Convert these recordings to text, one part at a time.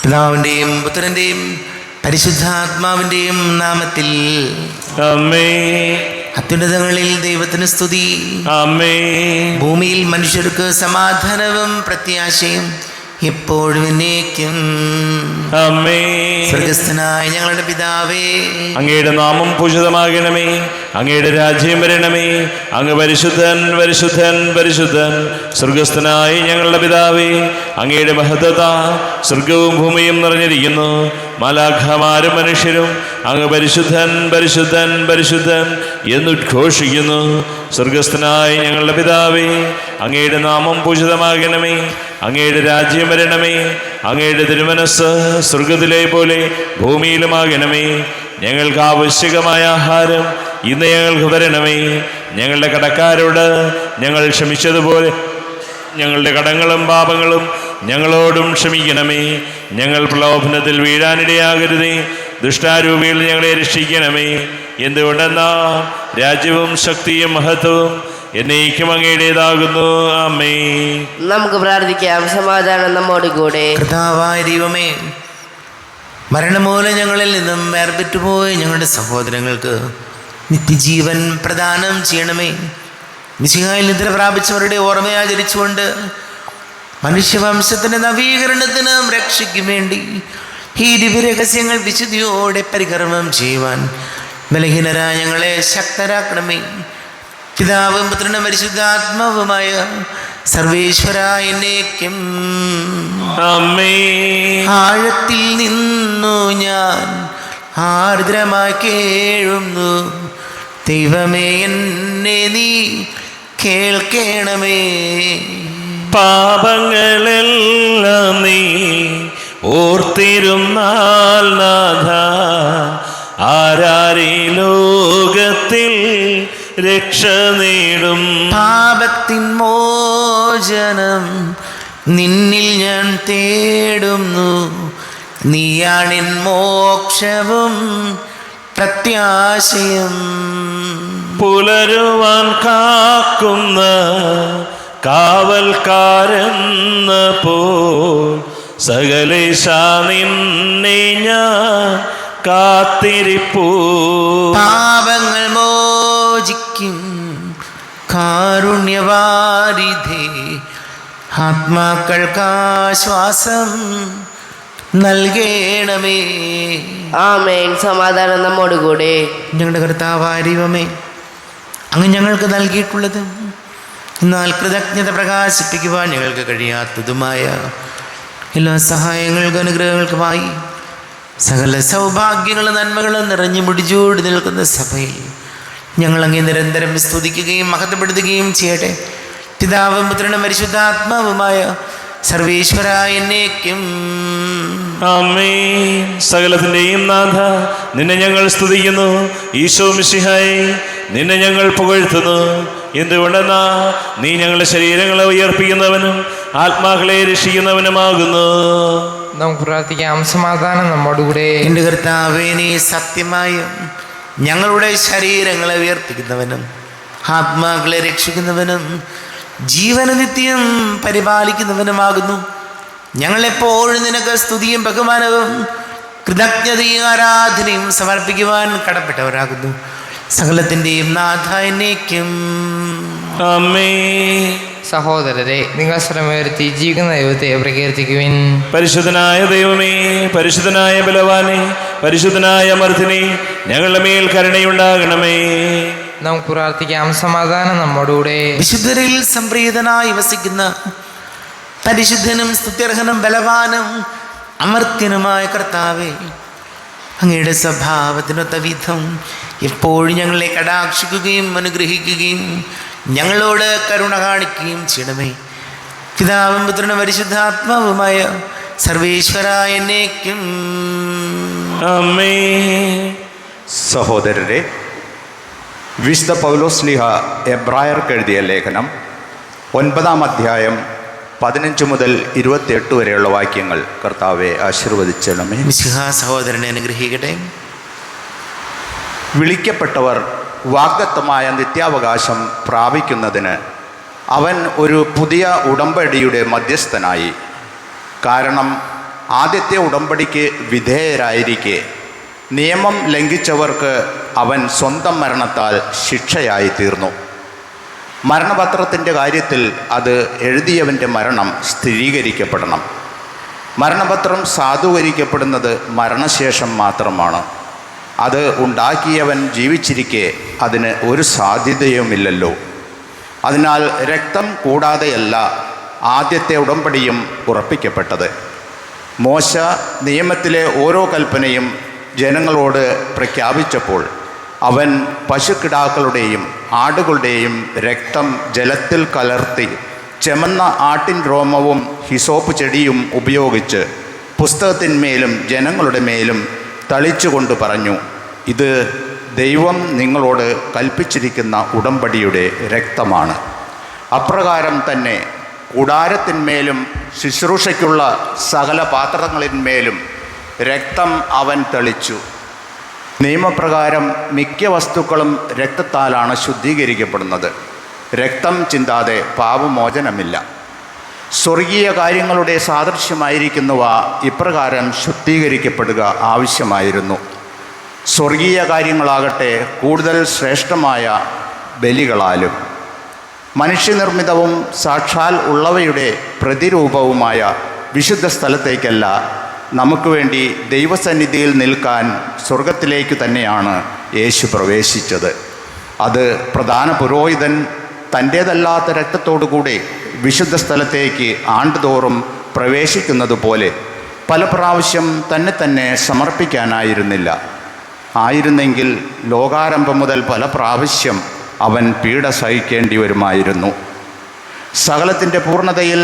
പിതാവിൻ്റെയും പുത്രൻ്റെയും പരിശുദ്ധാത്മാവിൻ്റെയും നാമത്തിൽ ആമേൻ. അത്യുന്നതങ്ങളിൽ ദൈവത്തിന് സ്തുതി. ആമേൻ. ഭൂമിയിൽ മനുഷ്യർക്ക് സമാധാനവും പ്രത്യാശയും എപ്പോഴും എന്നേക്കും. ആമേൻ. സ്വർഗസ്ഥനായ ഞങ്ങളുടെ പിതാവേ, അങ്ങയുടെ നാമം പൂജിതമാകണമേ. അങ്ങയുടെ രാജ്യം വരണമേ. അങ്ങ് പരിശുദ്ധൻ പരിശുദ്ധൻ പരിശുദ്ധൻ. സ്വർഗസ്ഥനായ ഞങ്ങളുടെ പിതാവേ, അങ്ങയുടെ മഹത്വത സ്വർഗവും ഭൂമിയും നിറഞ്ഞിരിക്കുന്നു. മാലാഖമാരും മനുഷ്യരും അങ്ങ് പരിശുദ്ധൻ പരിശുദ്ധൻ പരിശുദ്ധൻ എന്നുദ്ഘോഷിക്കുന്നു. സ്വർഗസ്ഥനായ ഞങ്ങളുടെ പിതാവേ, അങ്ങയുടെ നാമം പൂജിതമാകണമേ. അങ്ങയുടെ രാജ്യം വരണമേ. അങ്ങയുടെ തിരുമനസ് സ്വർഗത്തിലെ പോലെ ഭൂമിയിലുമാകണമേ. ഞങ്ങൾക്ക് ആവശ്യകമായ ആഹാരം ഇന്ന് ഞങ്ങൾക്ക് തരണമേ. ഞങ്ങളുടെ കടക്കാരോട് ഞങ്ങൾ ക്ഷമിച്ചതുപോലെ ഞങ്ങളുടെ കടങ്ങളും പാപങ്ങളും ഞങ്ങളോടും ക്ഷമിക്കണമേ. ഞങ്ങൾ പ്രലോഭനത്തിൽ വീഴാനിടയാകരുതേ. ദുഷ്ടാരൂപിയിൽ ഞങ്ങളെ രക്ഷിക്കണമേ. എന്തുകൊണ്ടെന്നാ രാജ്യവും ശക്തിയും മഹത്വവും എന്നേക്കും അങ്ങയുടേതാകുന്നു. ആമേൻ. നമുക്ക് പ്രാർത്ഥിക്കാം. സമാധാനം നമ്മോട് കൂടെ. കർത്താവായ ദൈവമേ, മരണം മൂലം ഞങ്ങളിൽ നിന്നും വേർപെട്ടുപോയ ഞങ്ങളുടെ സഹോദരങ്ങൾക്ക് നിത്യജീവൻ പ്രദാനം ചെയ്യണമേ. മിശിഹായിൽ നിദ്ര പ്രാപിച്ചവരുടെ ഓർമ്മയാചരിച്ചുകൊണ്ട് മനുഷ്യവംശത്തിൻ്റെ നവീകരണത്തിനും രക്ഷയ്ക്കും വേണ്ടി ഈ ദിവ്യരഹസ്യങ്ങൾ വിശുദ്ധിയോടെ പരികർമ്മം ചെയ്യുവാൻ ബലഹീനരായ ഞങ്ങളെ ശക്തരാക്കണമേ. പിതാവും പുത്രനും പരിശുദ്ധാത്മാവുമായ സർവേശ്വരായ എന്നേക്കും. ആമേൻ. ആഴത്തിൽ നിന്നു ഞാൻ ആർദ്രമായി കേഴുന്നു. ദൈവമേ, എന്നെ നീ കേൾക്കണമേ. പാപങ്ങളെല്ലാം നീ ഓർത്തിരുന്നാൽ നാഥ, ആരാരീ ലോകത്തിൽ രക്ഷ നേടും. പാപത്തിൻ മോചനം നിന്നിൽ ഞാൻ തേടുന്നു. നീയാണിൻ മോക്ഷവും പ്രത്യാശയും. പുലരുവാൻ കാക്കുന്ന കാവൽക്കാരെന്ന പോൽ സകലേശ നിന്നെ ഞാൻ കാത്തിരിപ്പൂ. പാപങ്ങൾ മോചിക്കും കാരുണ്യവാരിധേ, ആത്മാക്കൾക്കാശ്വാസം നൽകണമേ. ആമേൻ. സമാധാനം നമ്മോട് കൂടെ. ഞങ്ങളുടെ കർത്താവായ ദൈവമേ, അങ്ങ് ഞങ്ങൾക്ക് നൽകിയിട്ടുള്ളത് എന്നാൽ കൃതജ്ഞത പ്രകാശിപ്പിക്കുവാൻ ഞങ്ങൾക്ക് കഴിയാത്തതുമായ എല്ലാ സഹായങ്ങൾക്കും അനുഗ്രഹങ്ങൾക്കുമായി സകല സൗഭാഗ്യങ്ങളും നന്മകളും നിറഞ്ഞു മുടിച്ചൂടി നിൽക്കുന്ന സഭയിൽ ഞങ്ങളങ്ങേ നിരന്തരം സ്തുതിക്കുകയും മഹത്വപ്പെടുത്തുകയും ചെയ്യട്ടെ. പിതാവും പുത്രനും പരിശുദ്ധാത്മാവുമായ സർവേശ്വരായ എന്നേക്കും. ആമേൻ. സകലത്തിൻ്റെയും നാഥ, നിന്നെ ഞങ്ങൾ സ്തുതിക്കുന്നു. ഈശോ മിശിഹായേ, നിന്നെ ഞങ്ങൾ പുകഴ്ത്തുന്നു. എന്തുകൊണ്ടെന്നാ നീ ഞങ്ങളുടെ ശരീരങ്ങളെ ഉയർപ്പിക്കുന്നവനും ആത്മാക്കളെ രക്ഷിക്കുന്നവനുമാകുന്നു. നമുക്ക് പ്രാർത്ഥിക്കാം. സമാധാനം നമ്മോടുകൂടെ. എൻ്റെ കർത്താവേ, നീ സത്യമായും ഞങ്ങളുടെ ശരീരങ്ങളെ ഉയർപ്പിക്കുന്നവനും ആത്മാക്കളെ രക്ഷിക്കുന്നവനും ജീവനനിത്യം പരിപാലിക്കുന്നവനുമാകുന്നു. ഞങ്ങളെപ്പോഴും നിനക്ക് സ്തുതിയും ബഹുമാനവും കൃതജ്ഞതയും ആരാധനയും സമർപ്പിക്കുവാൻ കടപ്പെട്ടവരാകുന്നു. സകലത്തിൻ്റെയും നാഥ എന്നേക്കും. ആമേൻ. സഹോദരരെ, നിങ്ങൾ ശ്രമവരുത്തി ജീവിക്കുന്ന ദൈവത്തെ പ്രകീർത്തിക്കുവിൻ. പരിശുദ്ധനായ ദൈവമേ, പരിശുദ്ധനായ ബലവാനെ, പരിശുദ്ധനായ അമർത്തിനെ, ഞങ്ങളുടെ മേൽ കരുണയുണ്ടാകണമേ. നമുക്ക് പ്രാർത്ഥിക്കാം. സമാധാനം നമ്മോടുകൂടെ. വിശുദ്ധരിൽ സംപ്രീതനായി വസിക്കുന്ന പരിശുദ്ധനും സ്തുത്യർഹനും ബലവാനും അമർത്യനുമായ കർത്താവേ, അങ്ങയുടെ സ്വഭാവത്തിനൊത്ത വിധം എപ്പോഴും ഞങ്ങളെ കടാക്ഷിക്കുകയും അനുഗ്രഹിക്കുകയും ഞങ്ങളോട് കരുണ കാണിക്കുകയും ചെയ്യണമേ. പിതാവും പുത്രനും പരിശുദ്ധാത്മാവുമായ സർവേശ്വരായ എന്നേക്കും. ആമേൻ. സഹോദരരെ, വിശുദ്ധ പൗലോസ്ലീഹ എബ്രായർക്ക് എഴുതിയ ലേഖനം 9-ാം അധ്യായം 15 മുതൽ 28 വരെയുള്ള വാക്യങ്ങൾ കർത്താവെ ആശീർവദിച്ചണമേ. മിശിഹാ സഹോദരനെ അനുഗ്രഹിക്കട്ടെ. വിളിക്കപ്പെട്ടവർ വാഗ്ദത്തമായ നിത്യാവകാശം പ്രാപിക്കുന്നതിന് അവൻ ഒരു പുതിയ ഉടമ്പടിയുടെ മധ്യസ്ഥനായി. കാരണം ആദ്യത്തെ ഉടമ്പടിക്ക് വിധേയരായിരിക്കെ നിയമം ലംഘിച്ചവർക്ക് അവൻ സ്വന്തം മരണത്താൽ ശിക്ഷയായി തീർന്നു. മരണപത്രത്തിൻ്റെ കാര്യത്തിൽ അത് എഴുതിയവൻ്റെ മരണം സ്ഥിരീകരിക്കപ്പെടണം. മരണപത്രം സാധൂകരിക്കപ്പെടുന്നത് മരണശേഷം മാത്രമാണ്. അത് ഉണ്ടാക്കിയവൻ ജീവിച്ചിരിക്കെ അതിന് ഒരു സാധ്യതയുമില്ലല്ലോ. അതിനാൽ രക്തം കൂടാതെയല്ല ആദ്യത്തെ ഉടമ്പടിയും ഉറപ്പിക്കപ്പെട്ടത്. മോശ നിയമത്തിലെ ഓരോ കൽപ്പനയും ജനങ്ങളോട് പ്രഖ്യാപിച്ചപ്പോൾ അവൻ പശുക്കിടാക്കളുടെയും ആടുകളുടെയും രക്തം ജലത്തിൽ കലർത്തി ചെമന്ന ആട്ടിൻ രോമവും ഹിസോപ്പ് ചെടിയും ഉപയോഗിച്ച് പുസ്തകത്തിന്മേലും ജനങ്ങളുടെ മേലും തളിച്ചുകൊണ്ട് പറഞ്ഞു, ഇത് ദൈവം നിങ്ങളോട് കൽപ്പിച്ചിരിക്കുന്ന ഉടമ്പടിയുടെ രക്തമാണ്. അപ്രകാരം തന്നെ കൂടാരത്തിന്മേലും ശുശ്രൂഷയ്ക്കുള്ള സകല പാത്രങ്ങളിന്മേലും രക്തം അവൻ തളിച്ചു. നിയമപ്രകാരം മിക്ക വസ്തുക്കളും രക്തത്താലാണ് ശുദ്ധീകരിക്കപ്പെടുന്നത്. രക്തം ചിന്താതെ പാപമോചനമില്ല. സ്വർഗീയ കാര്യങ്ങളുടെ സാദൃശ്യമായിരിക്കുന്നവ ഇപ്രകാരം ശുദ്ധീകരിക്കപ്പെടുക ആവശ്യമായിരുന്നു. സ്വർഗീയ കാര്യങ്ങളാകട്ടെ കൂടുതൽ ശ്രേഷ്ഠമായ ബലികളാലും മനുഷ്യനിർമ്മിതവും സാക്ഷാൽ ഉള്ളവയുടെ പ്രതിരൂപവുമായ വിശുദ്ധ സ്ഥലത്തേക്കല്ല, നമുക്ക് വേണ്ടി ദൈവസന്നിധിയിൽ നിൽക്കാൻ സ്വർഗത്തിലേക്ക് തന്നെയാണ് യേശു പ്രവേശിച്ചത്. അത് പ്രധാന പുരോഹിതൻ തൻ്റേതല്ലാത്ത രക്തത്തോടുകൂടി വിശുദ്ധ സ്ഥലത്തേക്ക് ആണ്ടുതോറും പ്രവേശിക്കുന്നത് പോലെ പല പ്രാവശ്യം തന്നെ സമർപ്പിക്കാനായിരുന്നില്ല. ആയിരുന്നെങ്കിൽ ലോകാരംഭം മുതൽ പല പ്രാവശ്യം അവൻ പീഡ സഹിക്കേണ്ടി വരുമായിരുന്നു. സകലത്തിൻ്റെ പൂർണ്ണതയിൽ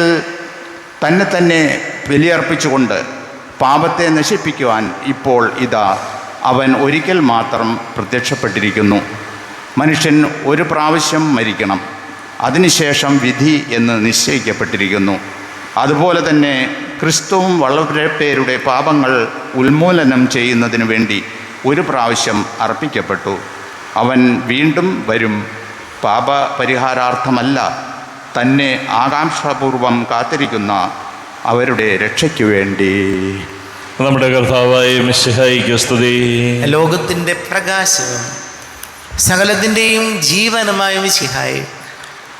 തന്നെ ബലിയർപ്പിച്ചുകൊണ്ട് പാപത്തെ നശിപ്പിക്കുവാൻ ഇപ്പോൾ ഇതാ അവൻ ഒരിക്കൽ മാത്രം പ്രത്യക്ഷപ്പെട്ടിരിക്കുന്നു. മനുഷ്യൻ ഒരു പ്രാവശ്യം മരിക്കണം, അതിനുശേഷം വിധി എന്ന് നിശ്ചയിക്കപ്പെട്ടിരിക്കുന്നു. അതുപോലെ തന്നെ ക്രിസ്തുവും വളരെ പേരുടെ പാപങ്ങൾ ഉന്മൂലനം ചെയ്യുന്നതിന് വേണ്ടി ഒരു പ്രാവശ്യം അർപ്പിക്കപ്പെട്ടു. അവൻ വീണ്ടും വരും, പാപപരിഹാരാർത്ഥമല്ല, തന്നെ ആകാംക്ഷാപൂർവം കാത്തിരിക്കുന്ന അവരുടെ രക്ഷയ്ക്ക് വേണ്ടി. നമ്മുടെ കർത്താവായ മിശിഹായിക്ക് സ്തുതി. ലോകത്തിൻ്റെ പ്രകാശവും സകലത്തിൻ്റെയും ജീവനുമായ മിശിഹായെ,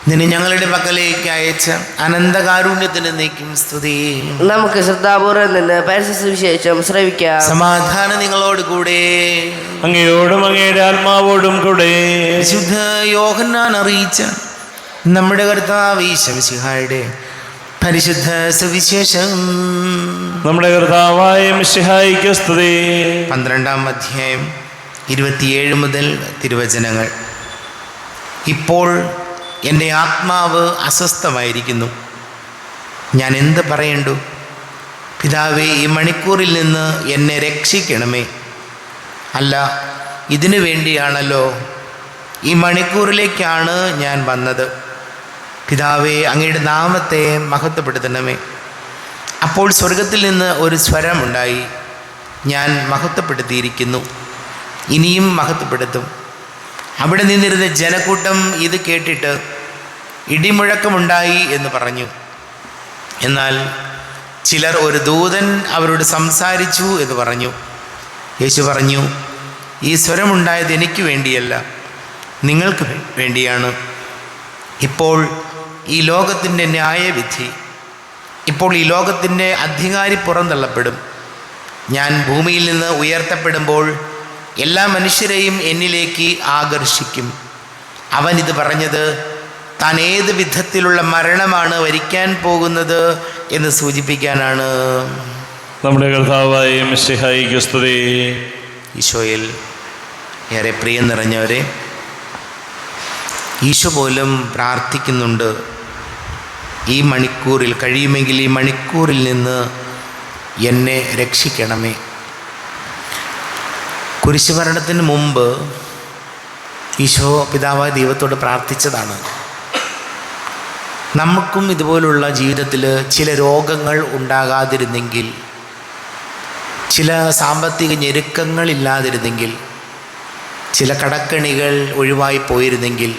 നിന്നെ ഞങ്ങളുടെ പക്കലേക്ക് അയച്ച അനന്തകാരുണ്യത്തിന് നീക്കും സ്തുതി. നമുക്ക് ശ്രദ്ധാപൂർവം നിന്ന് പരിശുദ്ധ സുവിശേഷം ശ്രവിക്കാം. സമാധാനം നിങ്ങളോട് കൂടെ. അങ്ങയോടും അങ്ങയുടെ ആത്മാവോടും കൂടെ. വിശുദ്ധ യോഹന്നാൻ അറിയിച്ച നമ്മുടെ കർത്താവ് ഈശോ മിശിഹായുടെ പരിശുദ്ധ സുവിശേഷം. നമ്മുടെ കർത്താവായ മിശിഹായിക്ക് സ്തുതി. 12-ാം അധ്യായം 27 മുതൽ തിരുവചനങ്ങൾ. ഇപ്പോൾ എൻ്റെ ആത്മാവ് അസ്വസ്ഥമായിരിക്കുന്നു, ഞാൻ എന്ത് പറയണ്ടു? പിതാവേ, ഈ മണിക്കൂറിൽ നിന്ന് എന്നെ രക്ഷിക്കണമേ. അല്ല, ഇതിനു വേണ്ടിയാണല്ലോ, ഈ മണിക്കൂറിലേക്കാണ് ഞാൻ വന്നത്. പിതാവേ, അങ്ങയുടെ നാമത്തെ മഹത്വപ്പെടുത്തണമേ. അപ്പോൾ സ്വർഗത്തിൽ നിന്ന് ഒരു സ്വരമുണ്ടായി, ഞാൻ മഹത്വപ്പെടുത്തിയിരിക്കുന്നു, ഇനിയും മഹത്വപ്പെടുത്തും. അവിടെ നിന്നിരുന്ന ജനക്കൂട്ടം ഇത് കേട്ടിട്ട് ഇടിമുഴക്കമുണ്ടായി എന്ന് പറഞ്ഞു. എന്നാൽ ചിലർ ഒരു ദൂതൻ അവരോട് സംസാരിച്ചു എന്ന് പറഞ്ഞു. യേശു പറഞ്ഞു, ഈ സ്വരമുണ്ടായത് എനിക്ക് വേണ്ടിയല്ല, നിങ്ങൾക്ക് വേണ്ടിയാണ്. ഇപ്പോൾ ഈ ലോകത്തിൻ്റെ ന്യായവിധി, ഇപ്പോൾ ഈ ലോകത്തിൻ്റെ അധികാരി പുറന്തള്ളപ്പെടും. ഞാൻ ഭൂമിയിൽ നിന്ന് ഉയർത്തപ്പെടുമ്പോൾ എല്ലാ മനുഷ്യരെയും എന്നിലേക്ക് ആകർഷിക്കും. അവൻ ഇത് പറഞ്ഞത് താൻ ഏത് വിധത്തിലുള്ള മരണമാണ് വരിക്കാൻ പോകുന്നത് എന്ന് സൂചിപ്പിക്കാനാണ്. നമ്മുടെ കർത്താവായ മിശിഹായിക്ക് സ്തുതി. ഈശോയിൽ ഏറെ പ്രിയം നിറഞ്ഞവരെ, ഈശോ പോലും പ്രാർത്ഥിക്കുന്നുണ്ട്, ഈ മണിക്കൂറിൽ കഴിയുമെങ്കിൽ ഈ മണിക്കൂറിൽ നിന്ന് എന്നെ രക്ഷിക്കണമേ. കുരിശുമരണത്തിന് മുമ്പ് ഈശോ പിതാവായ ദൈവത്തോട് പ്രാർത്ഥിച്ചതാണ്. നമുക്കും ഇതുപോലുള്ള ജീവിതത്തിൽ ചില രോഗങ്ങൾ ഉണ്ടാകാതിരുന്നെങ്കിൽ, ചില സാമ്പത്തിക ഞെരുക്കങ്ങളില്ലാതിരുന്നെങ്കിൽ, ചില കടക്കണികൾ ഒഴിവായി പോയിരുന്നെങ്കിൽ,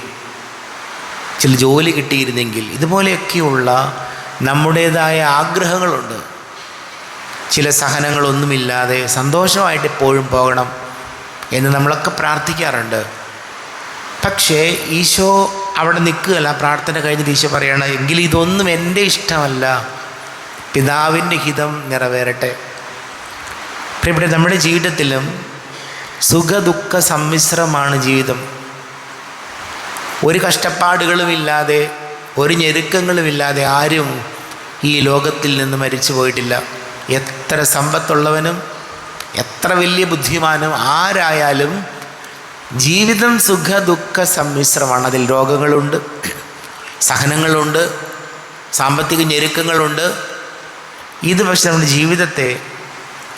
ചില ജോലി കിട്ടിയിരുന്നെങ്കിൽ, ഇതുപോലെയൊക്കെയുള്ള നമ്മുടേതായ ആഗ്രഹങ്ങളുണ്ട്. ചില സഹനങ്ങളൊന്നുമില്ലാതെ സന്തോഷമായിട്ട് എപ്പോഴും പോകണം എന്ന് നമ്മളൊക്കെ പ്രാർത്ഥിക്കാറുണ്ട്. പക്ഷേ ഈശോ അവിടെ നിൽക്കുകയല്ല. പ്രാർത്ഥന കഴിഞ്ഞിട്ട് ഈശോ പറയണം, എങ്കിലും ഇതൊന്നും എൻ്റെ ഇഷ്ടമല്ല, പിതാവിൻ്റെ ഹിതം നിറവേറട്ടെ. ഇവിടെ നമ്മുടെ ജീവിതത്തിലും സുഖദുഃഖ സമ്മിശ്രമാണ് ജീവിതം. ഒരു കഷ്ടപ്പാടുകളുമില്ലാതെ, ഒരു ഞെരുക്കങ്ങളുമില്ലാതെ ആരും ഈ ലോകത്തിൽ നിന്ന് മരിച്ചു പോയിട്ടില്ല. എത്ര സമ്പത്തുള്ളവനും എത്ര വലിയ ബുദ്ധിമാനും ആരായാലും ജീവിതം സുഖ ദുഃഖ സമ്മിശ്രമാണ്. അതിൽ രോഗങ്ങളുണ്ട്, സഹനങ്ങളുണ്ട്, സാമ്പത്തിക ഞെരുക്കങ്ങളുണ്ട്. ഇത് പക്ഷെ നമ്മുടെ ജീവിതത്തെ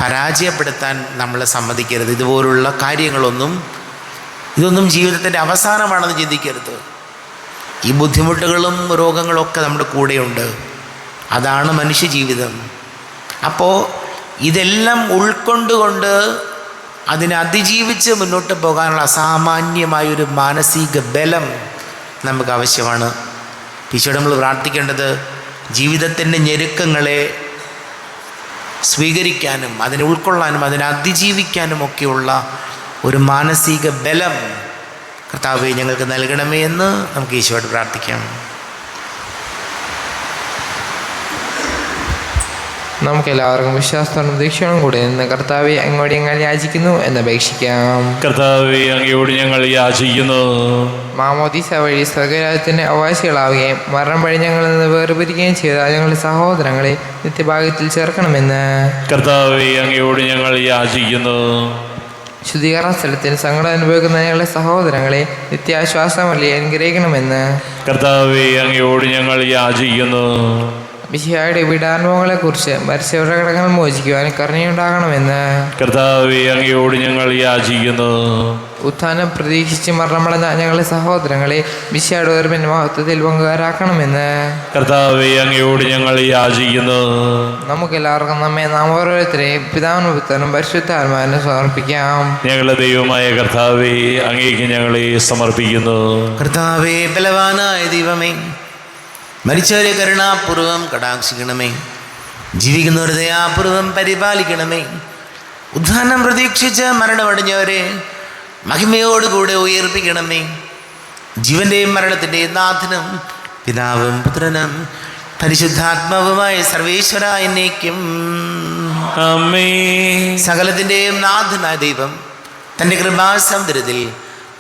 പരാജയപ്പെടുത്താൻ നമ്മൾ സമ്മതിക്കരുത്. ഇതുപോലുള്ള ഇതൊന്നും ജീവിതത്തിൻ്റെ അവസാനമാണെന്ന് ചിന്തിക്കരുത്. ഈ ബുദ്ധിമുട്ടുകളും രോഗങ്ങളൊക്കെ നമ്മുടെ കൂടെയുണ്ട്. അതാണ് മനുഷ്യജീവിതം. അപ്പോൾ ഇതെല്ലാം ഉൾക്കൊണ്ടുകൊണ്ട് അതിനെ അതിജീവിച്ച് മുന്നോട്ട് പോകാനുള്ള അസാമാന്യമായൊരു മാനസിക ബലം നമുക്ക് ആവശ്യമാണ്. ഈശോയോട് നമ്മൾ പ്രാർത്ഥിക്കേണ്ടത് ജീവിതത്തിൻ്റെ ഞെരുക്കങ്ങളെ സ്വീകരിക്കാനും അതിനെ ഉൾക്കൊള്ളാനും അതിനെ അതിജീവിക്കാനും ഒക്കെയുള്ള ഒരു മാനസിക ബലം കർത്താവേ ഞങ്ങൾക്ക് നൽകണമേ എന്ന് നമുക്ക് ഈശോയോട് പ്രാർത്ഥിക്കാം. നമുക്കെല്ലാവർക്കും വിശ്വാസത്തോടും ദീക്ഷയോടും കൂടെ നിന്ന് കർത്താവെ അങ്ങോട്ട് ഞങ്ങൾ യാചിക്കുന്നു എന്നപേക്ഷിക്കാം. കർത്താവെ അങ്ങയോട് ഞങ്ങൾ യാചിക്കുന്നു. മാമോദീസ വഴി സ്വർഗരാജ്യത്തിൻ്റെ അവകാശികളാവുകയും മരണം വഴി ഞങ്ങളിൽ നിന്ന് വേർപിരിക്കുകയും ചെയ്ത ഞങ്ങളുടെ സഹോദരങ്ങളെ നിത്യഭാഗ്യത്തിൽ ചേർക്കണമെന്ന് കർത്താവെ അങ്ങയോട് ഞങ്ങൾ യാചിക്കുന്നു. ശുദ്ധീകരണ സ്ഥലത്തിൽ സങ്കടം അനുഭവിക്കുന്ന ഞങ്ങളുടെ സഹോദരങ്ങളെ നിത്യാശ്വാസം വഴി അനുഗ്രഹിക്കണമെന്ന് കർത്താവെ അങ്ങയോട് ഞങ്ങൾ യാചിക്കുന്നു. മിശിഹായുടെ പീഡാനുഭവങ്ങളെക്കുറിച്ച് മരിച്ചവരുടെ കടങ്ങൾ മോചിക്കുവാൻ കരുണയുണ്ടാകണമെന്ന് കർത്താവെ അങ്ങയോട് ഞങ്ങൾ യാചിക്കുന്നു. ഉത്ഥാനം പ്രതീക്ഷിച്ച് മരണമടഞ്ഞ ഞങ്ങളുടെ സഹോദരങ്ങളെ മിശിഹായുടെ ഉയർപ്പിന്റെ മഹത്വത്തിൽ പങ്കുകാരാക്കണമെന്ന് കർത്താവെ അങ്ങയോട് ഞങ്ങൾ യാചിക്കുന്നു. നമുക്കെല്ലാവർക്കും നാം ഓരോരുത്തരെയും പിതാവിനും പുത്രനും പരിശുദ്ധാത്മാവിനും സമർപ്പിക്കാം. ഞങ്ങളുടെ ദൈവമായ കർത്താവെ അങ്ങേക്ക് ഞങ്ങളെ സമർപ്പിക്കുന്നു. കർത്താവേ ബലവാനായ ദൈവമേ, മരിച്ചവരെ കരുണാപൂർവം കടാക്ഷിക്കണമേ, ജീവിക്കുന്നവരെ ദയാപൂർവം പരിപാലിക്കണമേ. ഉദ്ധാനം പ്രതീക്ഷിച്ച് മരണമടഞ്ഞവരെ മഹിമയോടുകൂടെ ഉയർപ്പിക്കണമേ. ജീവന്റെയും മരണത്തിൻ്റെയും നാഥനും പിതാവും പുത്രനും പരിശുദ്ധാത്മാവുമായ സർവേശ്വര എന്നേക്കും ആമേൻ. സകലത്തിൻ്റെയും നാഥനായ ദൈവം തൻ്റെ കൃപാസമുദ്രത്തിൽ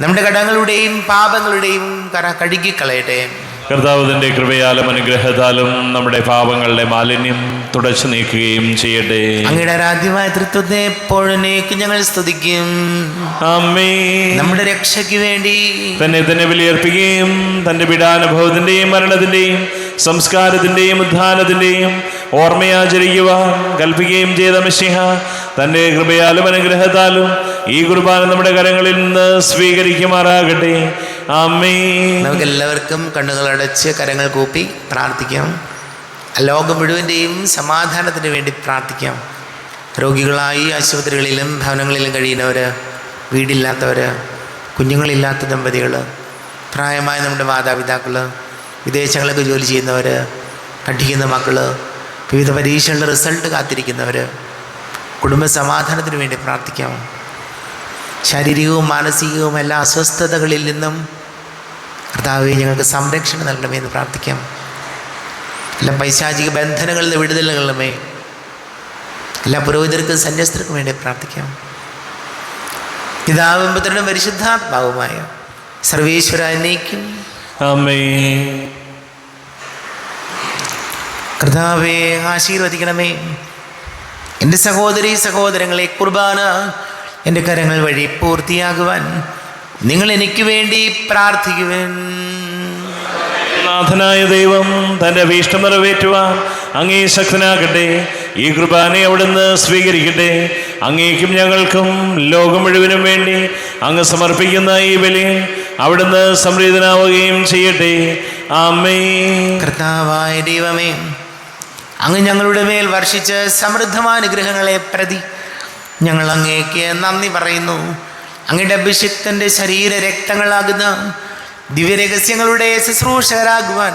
നമ്മുടെ കടങ്ങളുടെയും പാപങ്ങളുടെയും കര കഴുകിക്കളയട്ടെ. കർത്താവ് തന്റെ കൃപയാലും അനുഗ്രഹത്താലും നമ്മുടെ പാപങ്ങളുടെ മാലിന്യം തുടച്ചു നീക്കുകയും ചെയ്യട്ടെ. അങ്ങയുടെ ആരാധ്യമായ തൃത്വത്തെ എപ്പോഴേക്ക് ഞങ്ങൾ സ്തുതിക്കും. ആമേൻ. നമ്മുടെ രക്ഷയ്ക്ക് വേണ്ടി തന്നെ ബലിയർപ്പിക്കുകയും തന്റെ പീഡാനുഭവത്തിന്റെയും മരണത്തിന്റെയും സംസ്കാരത്തിന്റെയും ഉദ്ധാനത്തിന്റെയും ഓർമ്മയാചരിക്കുവാൻ കൽപ്പിക്കുകയും ചെയ്ത മിശിഹ തന്റെ കൃപയാലും അനുഗ്രഹത്താലും ഈ കുർബാന നമ്മുടെ കരങ്ങളിൽ നിന്ന് സ്വീകരിക്കുമാറാകട്ടെ. ആമേൻ. നമുക്ക് എല്ലാവർക്കും കണ്ണുകളടച്ച് കരങ്ങൾ കൂപ്പി പ്രാർത്ഥിക്കാം. ലോകം മുഴുവൻ്റെയും സമാധാനത്തിന് വേണ്ടി പ്രാർത്ഥിക്കാം. രോഗികളായി ആശുപത്രികളിലും ഭവനങ്ങളിലും കഴിയുന്നവർ, വീടില്ലാത്തവർ, കുഞ്ഞുങ്ങളില്ലാത്ത ദമ്പതികൾ, പ്രായമായ നമ്മുടെ മാതാപിതാക്കൾ, വിദേശങ്ങളിലൊക്കെ ജോലി ചെയ്യുന്നവർ, പഠിക്കുന്ന മക്കൾ, വിവിധ പരീക്ഷകളുടെ റിസൾട്ട് കാത്തിരിക്കുന്നവർ, കുടുംബ സമാധാനത്തിന് വേണ്ടി പ്രാർത്ഥിക്കാം. ശാരീരികവും മാനസികവും എല്ലാ അസ്വസ്ഥതകളിൽ നിന്നും കർത്താവേ ഞങ്ങൾക്ക് സംരക്ഷണം നൽകണമേ എന്ന് പ്രാർത്ഥിക്കാം. എല്ലാ പൈശാചിക ബന്ധനങ്ങളിൽ നിന്ന് വിടുതൽ നൽകണമേ. എല്ലാ പുരോഹിതർക്കും സന്യസ്തർക്കും വേണ്ടി പ്രാർത്ഥിക്കാം. പിതാവും പുത്രനും പരിശുദ്ധാത്മാവുമായ സർവേശ്വര എന്നേക്കും ആമേൻ. കർത്താവേ ആശീർവദിക്കണമേ. എൻ്റെ സഹോദരങ്ങളെ, കുർബാന എൻ്റെ കരങ്ങൾ വഴി പൂർത്തിയാകുവാൻ നിങ്ങൾ എനിക്ക് വേണ്ടി പ്രാർത്ഥിക്കുവാൻ. നാഥനായ ദൈവം തന്റെ അഭീഷ്ടം നിറവേറ്റുവാൻ അങ്ങേ ശക്തനാകട്ടെ. ഈ കുർബാനയെ അവിടുന്ന് സ്വീകരിക്കട്ടെ. അങ്ങേക്കും ഞങ്ങൾക്കും ലോകം മുഴുവനും വേണ്ടി അങ്ങ് സമർപ്പിക്കുന്ന ഈ ബലി അവിടുന്ന് സംപ്രീതനാവുകയും ചെയ്യട്ടെ. ആമേൻ. കർത്താവായ ദൈവമേ, അങ്ങ് ഞങ്ങളുടെ മേൽ വർഷിച്ച സമൃദ്ധമായ അനുഗ്രഹങ്ങളെ പ്രതി ഞങ്ങൾ അങ്ങേക്ക് നന്ദി പറയുന്നു. അങ്ങയുടെ അഭിഷിക്തൻ്റെ ശരീര രക്തങ്ങളാകുന്ന ദിവ്യരഹസ്യങ്ങളുടെ ശുശ്രൂഷകരാകുവാൻ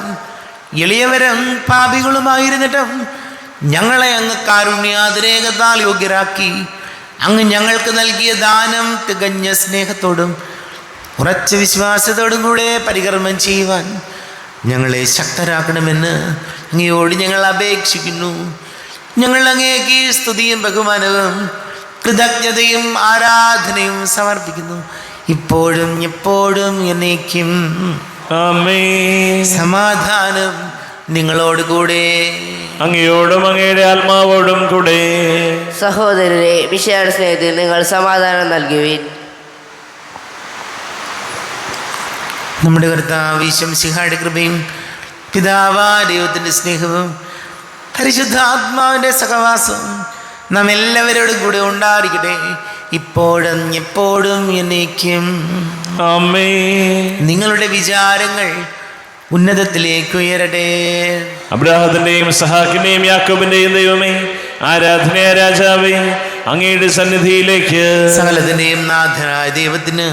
എളിയവരും പാപികളുമായിരുന്നിട്ടും ഞങ്ങളെ അങ്ങ് കാരുണ്യാതിരേകത്താൽ യോഗ്യരാക്കി. അങ്ങ് ഞങ്ങൾക്ക് നൽകിയ ദാനം തികഞ്ഞ സ്നേഹത്തോടും ഉറച്ച വിശ്വാസത്തോടും കൂടെ പരികർമ്മം ചെയ്യുവാൻ ഞങ്ങളെ ശക്തരാക്കണമെന്ന് അങ്ങയോട് ഞങ്ങൾ അപേക്ഷിക്കുന്നു. ഞങ്ങൾ അങ്ങേക്ക് സ്തുതിയും ബഹുമാനവും കൃതജ്ഞതയും ആരാധനയും സമർപ്പിക്കുന്നു, ഇപ്പോഴും എപ്പോഴും എന്നേക്കും. ആമേൻ. സമാധാനം നിങ്ങളോട് കൂടെ. അങ്ങയോടും അങ്ങയുടെ ആത്മാവോടും കൂടെ. സഹോദരരെ, വിശാല സ്നേഹത്തിൽ നിങ്ങൾ സമാധാനം നൽകുവിൻ. നമ്മുടെ കർത്താവ് ഈശോമിശിഹായുടെ കൃപയും പിതാവായ ദൈവത്തിൻ്റെ സ്നേഹവും പരിശുദ്ധാത്മാവിൻ്റെ സഹവാസവും നാം എല്ലാവരോടും കൂടെ ഉണ്ടായിരിക്കട്ടെ, ഇപ്പോഴും എപ്പോഴും എന്നേക്കും. ആമേൻ. നിങ്ങളുടെ വിചാരങ്ങൾ ഉന്നതത്തിലേക്ക് ഉയരട്ടെ. അബ്രാഹത്തിന്റെയും സഹാക്കിന്റെയും യാക്കോബിന്റെയും ദൈവമേ, ആരാധനയായ രാജാവേ, അങ്ങയുടെ സന്നിധിയിലേക്ക് സകലത്തിന്റെയും നാഥനായ ദൈവത്തിന്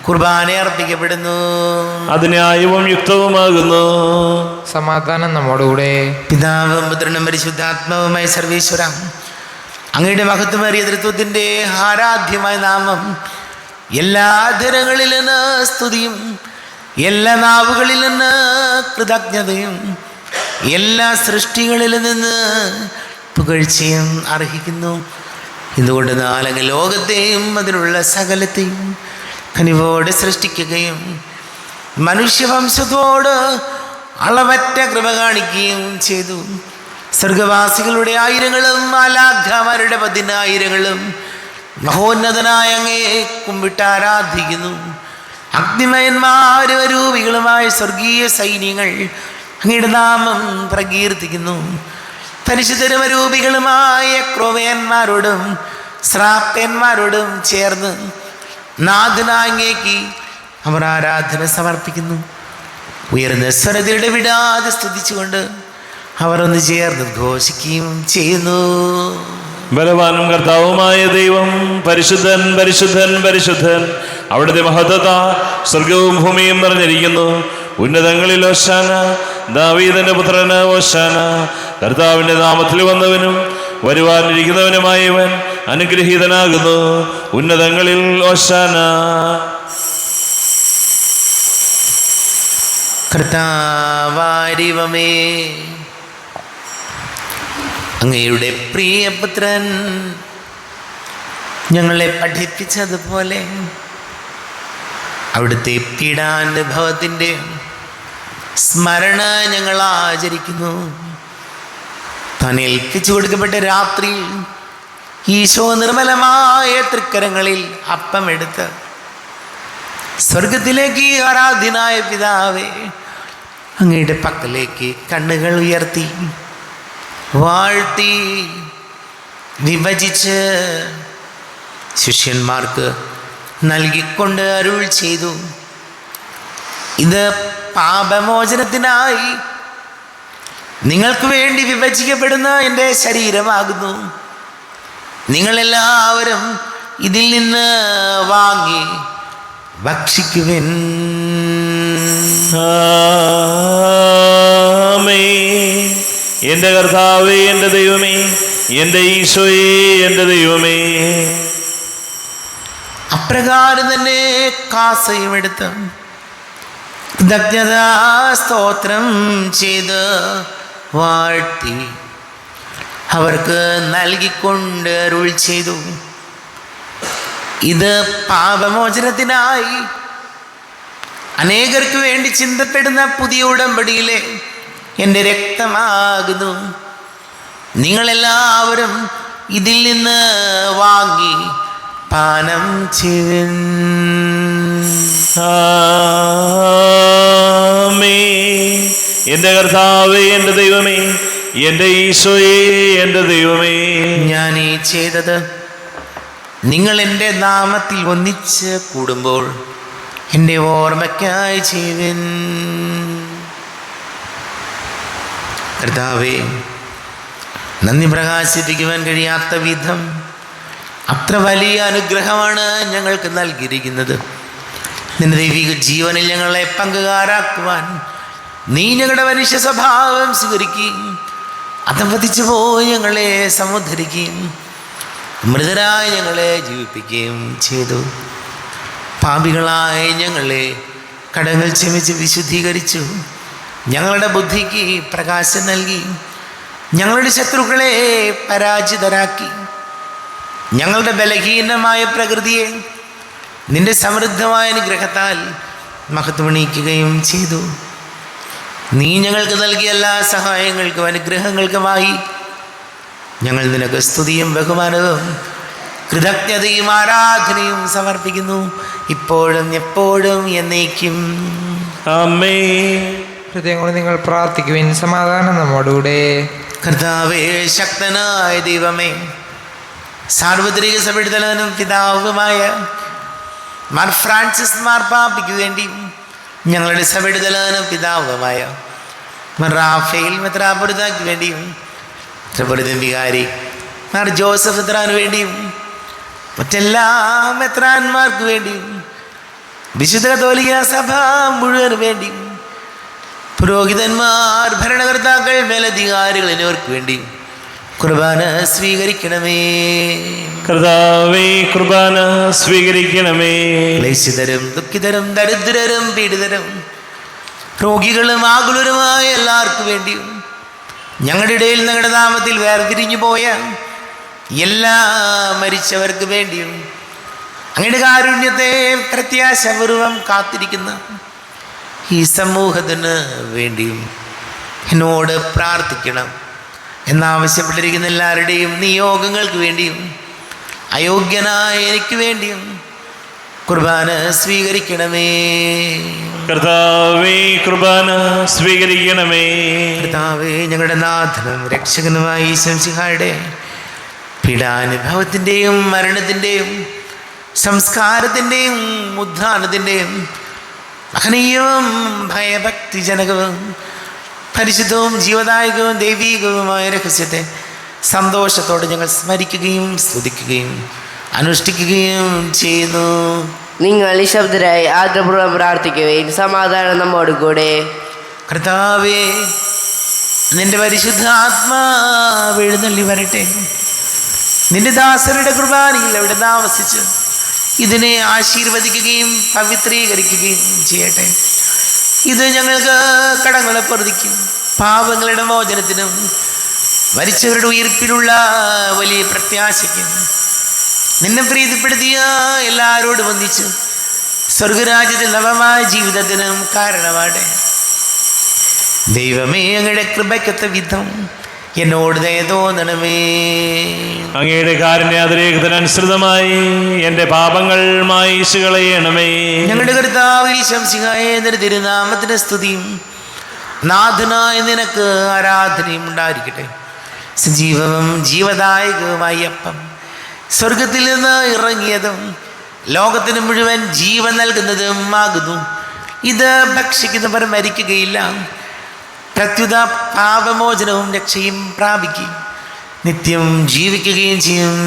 കുർബാന അർപ്പിക്കപ്പെടുന്നു. അത് ന്യായവും യുക്തവുമാകുന്നു. സമാധാനം നമ്മോടുകൂടെ. പിതാവും പുത്രനും പരിശുദ്ധാത്മാവുമായ സർവേശ്വര, അങ്ങയുടെ മഹത്വമേറിയ തൃത്വത്തിൻ്റെ ആരാധ്യമായ നാമം എല്ലാ ധരങ്ങളിൽ നിന്ന് സ്തുതിയും എല്ലാ നാവുകളിൽ നിന്ന് കൃതജ്ഞതയും എല്ലാ സൃഷ്ടികളിൽ നിന്ന് പുകഴ്ചയും അർഹിക്കുന്നു. ഇതുകൊണ്ട് നാലങ്ങ് ലോകത്തെയും അതിലുള്ള സകലത്തെയും കനിവോടെ സൃഷ്ടിക്കുകയും മനുഷ്യവംശത്തോട് അളവറ്റ കൃപ കാണിക്കുകയും ചെയ്തു. സ്വർഗവാസികളുടെ ആയിരങ്ങളും മാലാഖമാരുടെ 10,000ങ്ങളും മഹോന്നതനായ അങ്ങേ കുമ്പിട്ട് ആരാധിക്കുന്നു. അഗ്നിമയന്മാരും അരൂപികളുമായ സ്വർഗീയ സൈന്യങ്ങൾ അങ്ങയുടെ നാമം പ്രകീർത്തിക്കുന്നു. പരിശുദ്ധരും അരൂപികളുമായ ക്രോവേന്മാരോടും ശ്രാപ്പന്മാരോടും ചേർന്ന് നാഥനായ അങ്ങേക്ക് അവർ ആരാധന സമർപ്പിക്കുന്നു. ഉയർന്ന സ്വരത്തിലൂടെ വിടാതെ സ്തുതിച്ചുകൊണ്ട് അവർ ഒന്ന് ചേർന്ന് ഘോഷിക്കുകയും ചെയ്യുന്നു. ബലവാനും കർത്താവുമായ ദൈവം പരിശുദ്ധൻ പരിശുദ്ധൻ പരിശുദ്ധൻ, അവിടുത്തെ മഹത്വത സ്വർഗവും ഭൂമിയും നിറഞ്ഞിരിക്കുന്നു. ഉന്നതങ്ങളിൽ ഓശാന, ദാവീദിന്റെ പുത്രന് ഓശാന. കർത്താവിന്റെ നാമത്തിൽ വന്നവനും വരുവാനിരിക്കുന്നവനുമായവൻ അനുഗ്രഹീതനാകുന്നു. ഉന്നതങ്ങളിൽ ഓശാന. കർത്താവാരിവമേ, അങ്ങയുടെ പ്രിയപുത്രൻ ഞങ്ങളെ പഠിപ്പിച്ചതുപോലെ അവിടുത്തെ പീഡാനുഭവത്തിൻ്റെ സ്മരണ ഞങ്ങൾ ആചരിക്കുന്നു. താൻ ഏൽപ്പിച്ചു കൊടുക്കപ്പെട്ട രാത്രിയിൽ ഈശോ നിർമ്മലമായ തൃക്കരങ്ങളിൽ അപ്പമെടുത്ത് സ്വർഗത്തിലേക്ക് ആരാധ്യനായ പിതാവേ, അങ്ങയുടെ പക്കലേക്ക് കണ്ണുകൾ ഉയർത്തി വാഴ്ത്തി വിഭജിച്ച് ശിഷ്യന്മാർക്ക് നൽകിക്കൊണ്ട് അരുൾ ചെയ്തു, ഇത് പാപമോചനത്തിനായി നിങ്ങൾക്ക് വേണ്ടി വിഭജിക്കപ്പെടുന്ന എൻ്റെ ശരീരമാകുന്നു. നിങ്ങളെല്ലാവരും ഇതിൽ നിന്ന് വാങ്ങി ഭക്ഷിക്കുവിൻ. ആമേൻ. എൻ്റെ കർത്താവേ, എൻ്റെ ദൈവമേ, എൻ്റെ ഈശോയേ, എൻ്റെ ദൈവമേ. അപ്രകാരം തന്നെ കാസയും എടുത്ത് കൃതജ്ഞതാ സ്തോത്രം ചെയ്ത് വാഴ്ത്തി അവർക്ക് നൽകിക്കൊണ്ട് അരുൾ ചെയ്തു, ഇത് പാപമോചനത്തിനായി അനേകർക്ക് വേണ്ടി ചിന്തപ്പെടുന്ന പുതിയ ഉടമ്പടിയിലെ എൻ്റെ രക്തമാകുന്നു. നിങ്ങളെല്ലാവരും ഇതിൽ നിന്ന് വാങ്ങി പാനം ചെയ്യുവിൻ. ആമേൻ. എൻ്റെ കർത്താവേ, എൻ്റെ ദൈവമേ, എൻ്റെ ഈശോയേ, എൻ്റെ ദൈവമേ. ഞാൻ ഈ ചെയ്തത് നിങ്ങൾ എൻ്റെ നാമത്തിൽ ഒന്നിച്ച് കൂടുമ്പോൾ എൻ്റെ ഓർമ്മയ്ക്കായി ചെയ്യുവിൻ. കർത്താവേ, നന്ദി പ്രകാശിപ്പിക്കുവാൻ കഴിയാത്ത വിധം അത്ര വലിയ അനുഗ്രഹമാണ് ഞങ്ങൾക്ക് നൽകിയിരിക്കുന്നത്. നിന്റെ ദൈവിക ജീവനിൽ ഞങ്ങളെ പങ്കുകാരാക്കുവാൻ നീ ഞങ്ങളുടെ മനുഷ്യ സ്വഭാവം സ്വീകരിക്കുകയും അധംപതിച്ചു പോയി ഞങ്ങളെ സമുദ്ധരിക്കുകയും മൃതരായി ഞങ്ങളെ ജീവിപ്പിക്കുകയും ചെയ്തു. പാപികളായ ഞങ്ങളെ കടങ്ങൾ ക്ഷമിച്ച് വിശുദ്ധീകരിച്ചു. ഞങ്ങളുടെ ബുദ്ധിക്ക് പ്രകാശം നൽകി. ഞങ്ങളുടെ ശത്രുക്കളെ പരാജിതരാക്കി. ഞങ്ങളുടെ ബലഹീനമായ പ്രകൃതിയെ നിന്റെ സമൃദ്ധമായ അനുഗ്രഹത്താൽ മഹത്വമണിയിക്കുകയും ചെയ്തു. നീ ഞങ്ങൾക്ക് നൽകിയ എല്ലാ സഹായങ്ങൾക്കും അനുഗ്രഹങ്ങൾക്കുമായി ഞങ്ങൾ നിനക്ക് സ്തുതിയും ബഹുമാനവും കൃതജ്ഞതയും ആരാധനയും സമർപ്പിക്കുന്നു, ഇപ്പോഴും എപ്പോഴും എന്നേക്കും. ആമേൻ. ഹൃദയം കൊണ്ട് നിങ്ങൾ പ്രാർത്ഥിക്കുവിൻ. സമാധാനം നമ്മോടുകൂടെ. കർത്താവേ, ശക്തനായ ദൈവമേ, സാർവത്രിക സഭയുടെ തലവനും പിതാവുമായ മാർ ഫ്രാൻസിസ് മാർപ്പാപ്പയ്ക്ക് വേണ്ടിയും ഞങ്ങളുടെ സഭയുടെ തലവനും പിതാവുമായ മാർ റാഫേൽ മെത്രാപ്പൊലീത്തായ്ക്ക് വേണ്ടിയും മെത്രാപ്പൊലീത്തൻ വികാരി മാർ ജോസഫ് മെത്രാന് വേണ്ടിയും മറ്റെല്ലാ മെത്രാന്മാർക്ക് വേണ്ടിയും വിശുദ്ധ കത്തോലിക്ക സഭ മുഴുവന് വേണ്ടിയും പുരോഹിതന്മാർ, ഭരണകർത്താക്കൾ, മേലധികാരികൾ എന്നിവർക്ക് വേണ്ടിയും കുർബാന സ്വീകരിക്കണമേ. കർത്താവേ, കുർബാന സ്വീകരിക്കണമേ. ക്ലേശിതരും ദുഃഖിതരും ദരിദ്രരും പീഡിതരും രോഗികളും ആകുലരുമായ എല്ലാവർക്കും വേണ്ടിയും ഞങ്ങളുടെ ഇടയിൽ ഞങ്ങളുടെ നാമത്തിൽ വേർതിരിഞ്ഞു പോയ എല്ലാ മരിച്ചവർക്ക് വേണ്ടിയും അങ്ങയുടെ കാരുണ്യത്തെ പ്രത്യാശപൂർവം കാത്തിരിക്കുന്ന ഈ സമൂഹത്തിന് വേണ്ടിയും എന്നോട് പ്രാർത്ഥിക്കണം എന്നാവശ്യപ്പെട്ടിരിക്കുന്ന എല്ലാവരുടെയും നിയോഗങ്ങൾക്ക് വേണ്ടിയും അയോഗ്യനായ എനിക്ക് വേണ്ടിയും കുർബാന സ്വീകരിക്കണമേ. കർത്താവേ, കുർബാന സ്വീകരിക്കണമേ. കർത്താവേ, ഞങ്ങളുടെ നാഥനും രക്ഷകനുമായ ഈശോ മിശിഹായുടെ പീഡാനുഭവത്തിൻ്റെയും മരണത്തിൻ്റെയും സംസ്കാരത്തിൻ്റെയും ഉദ്ധാനത്തിൻ്റെയും മഹനീയവും ഭയഭക്തിജനകവും പരിശുദ്ധവും ജീവദായകവും ദൈവീകവുമായ രഹസ്യത്തെ സന്തോഷത്തോടെ ഞങ്ങൾ സ്മരിക്കുകയും സ്തുതിക്കുകയും അനുഷ്ഠിക്കുകയും ചെയ്യുന്നു. നിങ്ങൾ നിശബ്ദരായി ആഗ്രഹപൂർവ്വം പ്രാർത്ഥിക്കുകയും സമാധാനം നമ്മോടുകൂടെ. കർത്താവേ, നിന്റെ പരിശുദ്ധ ആത്മാവ് എഴുന്നള്ളി വരട്ടെ. നിന്റെ ദാസരുടെ കുർബാനയിൽ അവിടെ താമസിച്ച് ഇതിനെ ആശീർവദിക്കുകയും പവിത്രീകരിക്കുകയും ചെയ്യട്ടെ. ഇത് ഞങ്ങൾക്ക് കടങ്ങളെ പൊറുതിക്കും പാപങ്ങളുടെ മോചനത്തിനും മരിച്ചവരുടെ ഉയർപ്പിലുള്ള വലിയ പ്രത്യാശയ്ക്കും നിന്നെ പ്രീതിപ്പെടുത്തിയ എല്ലാവരോടും ഒന്നിച്ച് സ്വർഗരാജ്യത്തിൽ നവമായ ജീവിതത്തിനും കാരണമാടെ. ദൈവമേ, അങ്ങയുടെ കൃപയ്ക്കൊത്ത വിധം എന്നോട് ദയ തോന്നണമേ. അങ്ങയുടെ കാരുണ്യാതിരേകത്തിനനുസൃതമായി എൻ്റെ പാപങ്ങൾ മായിച്ചു കളയണമേ. ഞങ്ങളുടെ കർത്താവ് ഈശോ മിശിഹായെ നിന്റെ തിരുനാമത്തിന് സ്തുതിയും നാഥനായ നിനക്ക് ആരാധനയും ഉണ്ടായിരിക്കട്ടെ. സജീവവും ജീവദായകവുമായ അപ്പം സ്വർഗത്തിൽ നിന്ന് ഇറങ്ങിയതും ലോകത്തിന് മുഴുവൻ ജീവൻ നൽകുന്നതും ആകുന്നു. ഇത് ഭക്ഷിക്കുന്നവർ മരിക്കുകയില്ല, പ്രത്യുത പാപമോചനവും രക്ഷയും പ്രാപിക്കും, നിത്യം ജീവിക്കുകയും ചെയ്യും.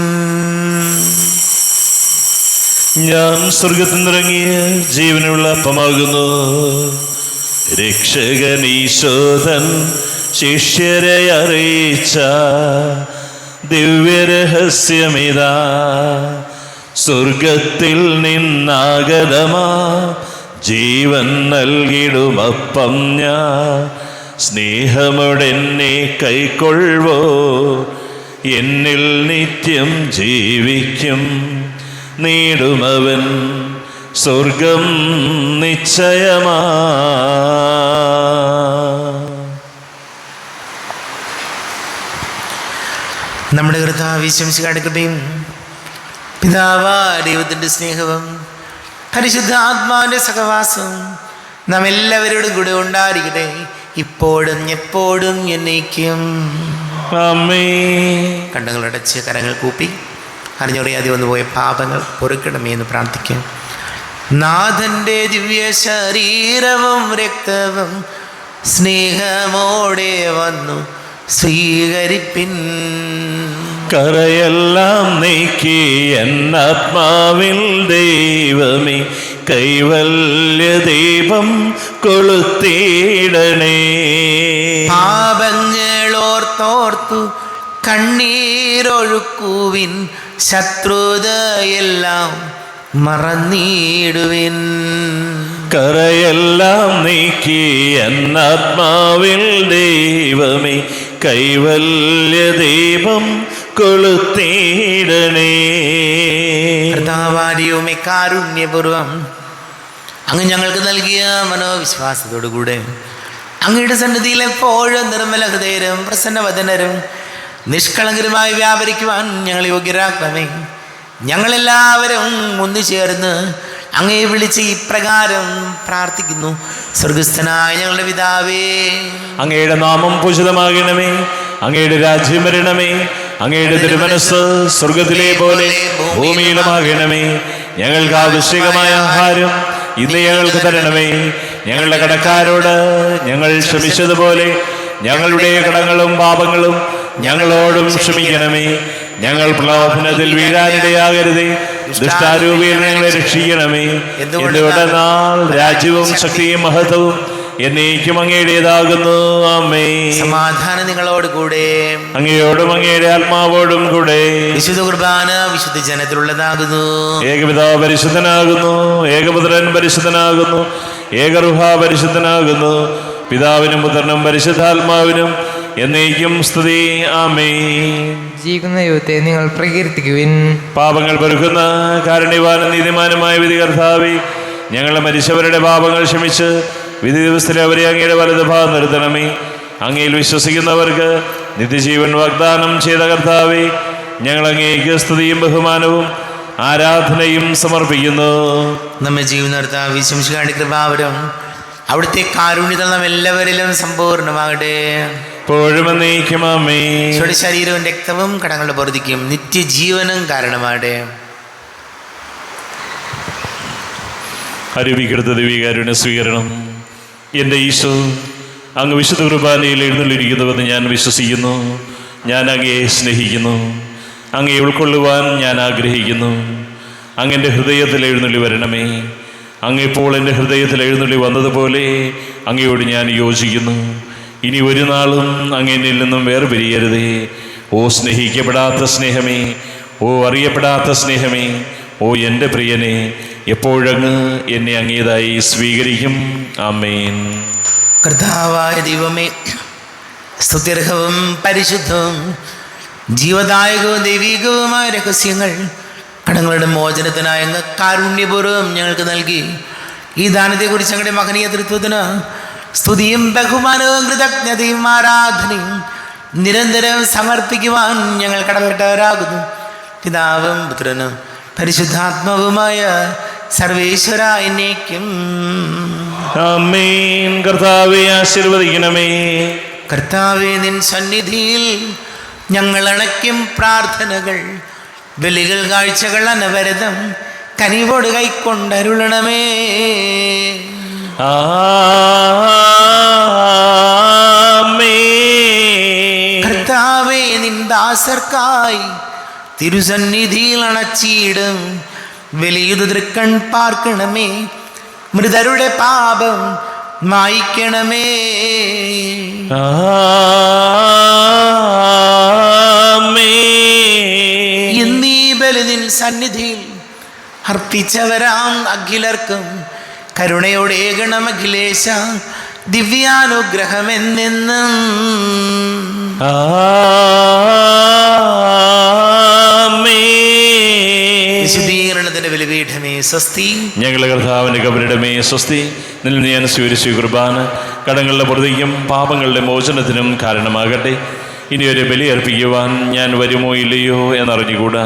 ഞാൻ സ്വർഗത്തിൽ നിന്നിറങ്ങിയ ജീവനുള്ള അപ്പമാകുന്നു. രക്ഷകനീശോധൻ ശിഷ്യരെ അറിയിച്ച ദിവ്യരഹസ്യമിതാ. സ്വർഗത്തിൽ നിന്നാഗതമാ ജീവൻ നൽകിടുമപ്പം ഞാൻ. സ്നേഹമോടെന്നെ കൈക്കൊള്ളുവോ എന്നിൽ നിത്യം ജീവിക്കും. നേടുമവൻ സ്വർഗം നിശ്ചയമാ. നമ്മുടെ കർത്താവ് ഈശോ മിശിഹായുടെ കൃപയും പിതാവായ ദൈവത്തിൻ്റെ സ്നേഹവും പരിശുദ്ധ ആത്മാവിൻ്റെ സഹവാസവും നാം എല്ലാവരോടും കൂടെ ഉണ്ടായിരിക്കട്ടെ, ഇപ്പോഴും എപ്പോഴും എന്നേക്കും. ആമേൻ. കണ്ണുകളടച്ച് കരങ്ങൾ കൂപ്പി അറിഞ്ഞറിയാതെ വന്നുപോയ പാപങ്ങൾ പൊറുക്കണമേ എന്ന് പ്രാർത്ഥിക്കാം. നാഥൻ്റെ ദിവ്യ ശരീരവും രക്തവും സ്നേഹമോടെ വന്നു സ്വീകരിപ്പിൻ. കരയെല്ലാം നീക്കി എന്നാത്മാവിൽ ദൈവമേ കൈവല്യ ദീപം കൊളുത്തിയിടണേ. പാപങ്ങളോ ഓർത്തോർത്തു കണ്ണീരൊഴുക്കുവിൻ, ശത്രുതയെല്ലാം മറന്നിടുവിൻ. കരയെല്ലാം നീക്കി എന്നാത്മാവിൽ ദൈവമേ കൈവല്യ ദീപം കൊളുത്തിയിടണേ. കർത്താവാരിയുമേ കാരുണ്യപൂർവം അങ്ങ് ഞങ്ങൾക്ക് നൽകിയ മനോവിശ്വാസത്തോടുകൂടെ അങ്ങയുടെ സന്നിധിയിൽ എപ്പോഴും നിർമ്മല ഹൃദയരും പ്രസന്നവദനരും നിഷ്കളങ്കരുമായി വ്യാപരിക്കുവാൻ ഞങ്ങൾ യോഗ്യരാക്കണമേ. ഞങ്ങളെല്ലാവരും ഒന്നുചേർന്ന് അങ്ങയെ വിളിച്ച് ഇപ്രകാരം പ്രാർത്ഥിക്കുന്നു. സ്വർഗസ്ഥനായ ഞങ്ങളുടെ പിതാവേ, അങ്ങയുടെ നാമം പൂജിതമാകണമേ, അങ്ങയുടെ രാജ്യം വരണമേ, അങ്ങയുടെ തിരുമനസ് സ്വർഗത്തിലെ പോലെ ഭൂമിയിലുമാകണമേ. ഞങ്ങൾക്ക് ആവശ്യകമായ ആഹാരം ഇന്ന് ഞങ്ങൾക്ക് തരണമേ. ഞങ്ങളുടെ കടക്കാരോട് ഞങ്ങൾ ക്ഷമിച്ചതുപോലെ ഞങ്ങളുടെ കടങ്ങളും പാപങ്ങളും ഞങ്ങളോടും ക്ഷമിക്കണമേ. ഞങ്ങൾ പ്രലോഭനത്തിൽ വീഴാനിടയാകരുതേ, ദുഷ്ടാരൂപിയിൽ ഞങ്ങളെ രക്ഷിക്കണമേ. എന്തുകൊണ്ടെന്നാൽ രാജ്യവും ശക്തിയും മഹത്വവും എന്നേക്കും അങ്ങയുടേതാകുന്നു. ആമേൻ. സമാധാനം നിങ്ങളോട് കൂടെ, അങ്ങയോടും അങ്ങയുടെ ആത്മാവോടും കൂടെ. വിശുദ്ധ കുർബാന വിശുദ്ധ ജനത്തിലുള്ളതാകുന്നു. ഏകപിതാവ് പരിശുദ്ധനാകുന്നു, ഏകപുത്രൻ പരിശുദ്ധനാകുന്നു, ഏകറുഹ പരിശുദ്ധനാകുന്നു. പിതാവിനും പുത്രനും പരിശുദ്ധാത്മാവിനും എന്നേക്കും സ്തുതി. ആമേൻ. ജീവിക്കുന്ന യുവത്തെ നിങ്ങൾ പ്രകീർത്തിക്കുവിൻ. പാപങ്ങൾ പെറുക്കുന്ന കാരുണ്യവാനും നീതിമാനുമായ വിധി കർത്താവേ, ഞങ്ങളെ മരിച്ചവരുടെ പാപങ്ങൾ ക്ഷമിച്ച് വിധി ദിവസത്തിലെ അവരെ അങ്ങയുടെ വലതുഭാഗം നിർത്തണമേ. അങ്ങയിൽ വിശ്വസിക്കുന്നവർക്ക് നിത്യജീവൻ വാഗ്ദാനം ചെയ്ത കർത്താവേ, ഞങ്ങൾ അങ്ങേക്ക് സ്തുതിയും ബഹുമാനവും ആരാധനയും സമർപ്പിക്കുന്നു. നമ്മെ ജീവൻ വിശംസിക്കാണ്ട് കൃപാവരം അവിടുത്തെ കാരുണ്യത നാം എല്ലാവരിലും സമ്പൂർണ്ണമാകട്ടെ. എപ്പോഴും എന്നേക്കും ആമേൻ. ശരീരവും രക്തവും കടങ്ങളുടെ പൊറുതിക്കും നിത്യജീവനും കാരണമാകട്ടെ. അരുവികൃത ദിവ്യകാരുണ്യ സ്വീകരണം. എൻ്റെ ഈശോ, അങ്ങ് വിശുദ്ധ കുർബാനയിൽ എഴുന്നള്ളിരിക്കുന്നുവെന്ന് ഞാൻ വിശ്വസിക്കുന്നു. ഞാൻ അങ്ങയെ സ്നേഹിക്കുന്നു. അങ്ങയെ ഉൾക്കൊള്ളുവാൻ ഞാൻ ആഗ്രഹിക്കുന്നു. അങ്ങെൻ്റെ ഹൃദയത്തിൽ എഴുന്നള്ളി വരണമേ. അങ്ങെപ്പോൾ എൻ്റെ ഹൃദയത്തിൽ എഴുന്നള്ളി വന്നതുപോലെ അങ്ങയോട് ഞാൻ യോജിക്കുന്നു. ഇനി ഒരു നാളും അങ്ങെന്നിൽ നിന്നും വേർപിരിയരുതേ. ഓ സ്നേഹിക്കപ്പെടാത്ത സ്നേഹമേ, ഓ അറിയപ്പെടാത്ത സ്നേഹമേ, ഓ എൻ്റെ പ്രിയനെ, എപ്പോഴങ്ങ് എന്നെ അങ്ങേതായി സ്വീകരിക്കും. ആമേൻ. കർത്താവായ ദൈവമേ, സ്തുത്യർഹവും പരിശുദ്ധവും ജീവദായകവും ദൈവികവുമായ രഹസ്യങ്ങൾ കടങ്ങളുടെ മോചനത്തിനായ അങ്ങ് കാരുണ്യപൂർവ്വം ഞങ്ങൾക്ക് നൽകി. ഈ ദാനത്തെക്കുറിച്ച് ഞങ്ങളുടെ മഹനീയ തൃത്വത്തിന് സ്തുതിയും ബഹുമാനവും കൃതജ്ഞതയും ആരാധനയും നിരന്തരം സമർപ്പിക്കുവാൻ ഞങ്ങൾ കടപ്പെട്ടവരാകുന്നു. പിതാവും പുത്രനും പരിശുദ്ധാത്മാവുമായ സർവേശ്വര എന്നേക്കും ആമേൻ. കർത്താവേ ആശീർവദിക്കണമേ. കർത്താവേ, നിൻ സന്നിധിയിൽ ഞങ്ങൾ അണയ്ക്കും പ്രാർത്ഥനകൾ, ബലികൾ, കാഴ്ചകൾ അനവരതം കനിവോട് കൈക്കൊണ്ടരുളണമേ. ആമേൻ. കർത്താവേ, നിൻ ദാസർക്കായി തിരുസന്നിധിയിൽ അണച്ചിടും വലിയത് തൃക്കൺ പാർക്കണമേ. മൃതരുടെ പാപം മായിക്കണമേ. എന്നീ ബലി നിൻ സന്നിധിയിൽ അർപ്പിച്ചവരാം അഖിലർക്കും കരുണയോടെ ഏകണം അഖിലേശ, ദിവ്യാനുഗ്രഹമെന്നെന്നും. വിശുദ്ധീകരണത്തിന്റെ ബലിപീഠമേ സ്വസ്തി. ഞങ്ങളുടെ കർത്താവിൻ്റെ കബരിടമേ സ്വസ്തി. നിന്നിൽ ഞാൻ സ്വീകരിച്ച കുർബാന കടങ്ങളുടെ പൊറുതിക്കും പാപങ്ങളുടെ മോചനത്തിനും കാരണമാകട്ടെ. ഇനിയൊരു ബലി അർപ്പിക്കുവാൻ ഞാൻ വരുമോ ഇല്ലയോ എന്നറിഞ്ഞുകൂടാ.